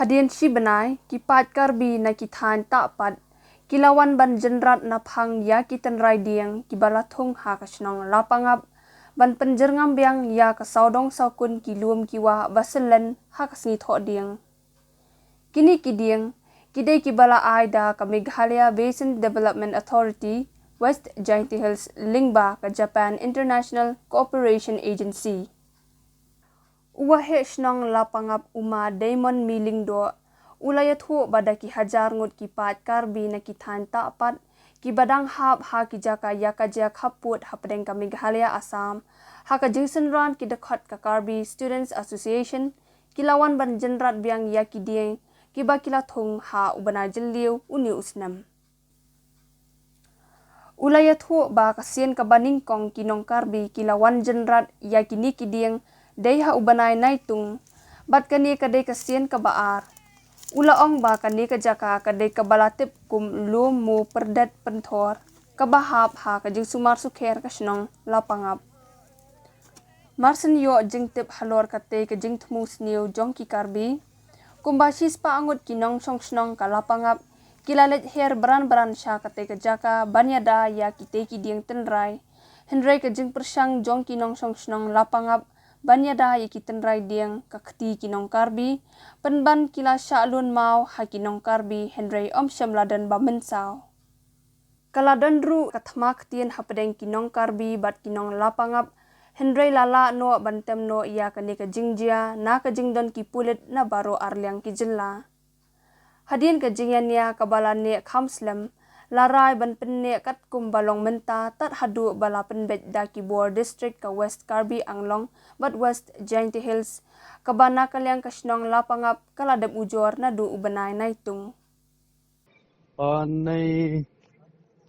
Hadian si benai kipat karbi na kithan tapat kilawan ban jenrat na phang ya kitan rai diang kibalathung ha kasnong lapangap ban penjerngam biang ya kasaudong saukun kilum kiwa baselen ha kasni tho diang. Kini kidiang kidai kibala aida ka Meghalaya Basin Development Authority West Jainti Hills lingba ka Japan International Cooperation Agency. Uwahe shnong lapangap uma Daimon Miling do ulayathu badaki hajar ngut kipat karbi na kithan tapat kibadang hap ha kijaka yakajak haput hapdeng ka Meghalaya Assam ha ka jingsen ran kidakhat ka Karbi Students Association kilawan ban jenrat biang yakidieng kiba kilathung ha ubana jeliu uni usnam. Ulayathu ba kasien ka baningkong kinong Karbi kilawan jenrat yakini kidieng day ha ubanay naitung bat kani kadai kasien ka baar ulaong ba kani ka jaka kadai ka balatip kum lum mu perdat penthor ka bahap ha ka jing sumar sukher kasnong lapangap marsen yo jing tip halor kate ka jing thmu sniu jongki Karbi kumbashis pa angut kinong songsnong ka lapangap kilalet her bran sha kate ka jaka banyada ya kite kidieng tenrai henry ka jing persang jongki nong songsnong lapangap banyada yakitan rai diang kakti kinong Karbi penban kila syalun mau ha kinong Karbi Henry omsyam ladan bamensau kaladan ru kathma ktien hapdeng kinong Karbi bat kinong lapangap Henry lala no bantem no ia kani ka jingjia na ka jingdon kipulit na baro arliang kijela hadien ka jingyan ya kabalan ne khamslam larai ban penne kat kum balong menta tat hadu bala penbet da kibor district ka West Karbi Anglong bat West Jainti Hills kabana kalyang kasnong lapangap kaladap ujor na du ubanay naitung. Nay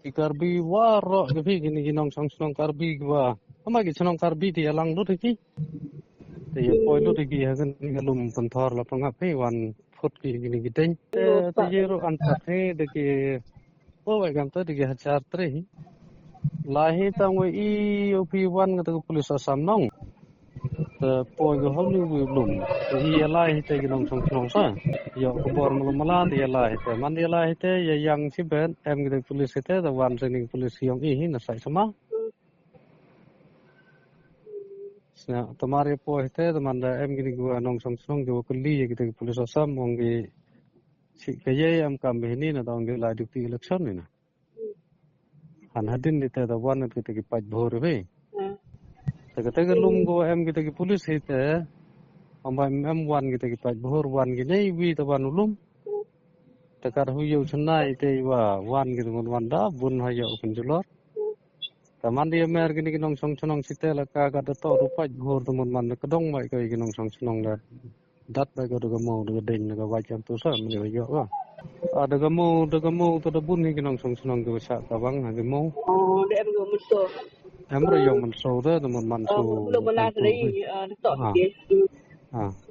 Karbi waro gabi gini ginong songsnong Karbi gwa ama ginong Karbi di alang lu deki di poi lu deki hagan ngalum penthor lapangap he wan foot gini giteng tayero antat he deki oh gam to deki hajar tre lahi tangwe I OP1 kata polis Assam nong poi go holu lum I lahi te ginong songsnong sa yo kubor malam dia lahi te man dia lahi te ya yang siben em gitu polis te the one training polis yang I na sai sama na tamare poi te man da em gitu gua nong songsnong go kuli gitu polis Assam monggi si kaya am kam behni na dong ge la duty election ni na han hadin ni te the one gitu ki paj bhor be te lum go em gitu ki polis te amba M1 gitu ki paj bhor wan gi nei wi ta wan ulum takar huyo chunai te wa wan gitu mon wan da bun hayo penjulor taman dia mer gini nong song chonong site la ka ga to rupa bhor to mon man ka dong mai ka gi nong song chonong da dat ba go ga mo do den ga wa cham tu sa me yo wa ada ga mo to da bun gi nong song chonong ga sa ta bang ga mo de em go musto em ra yo man so da mon man so lo mana dei to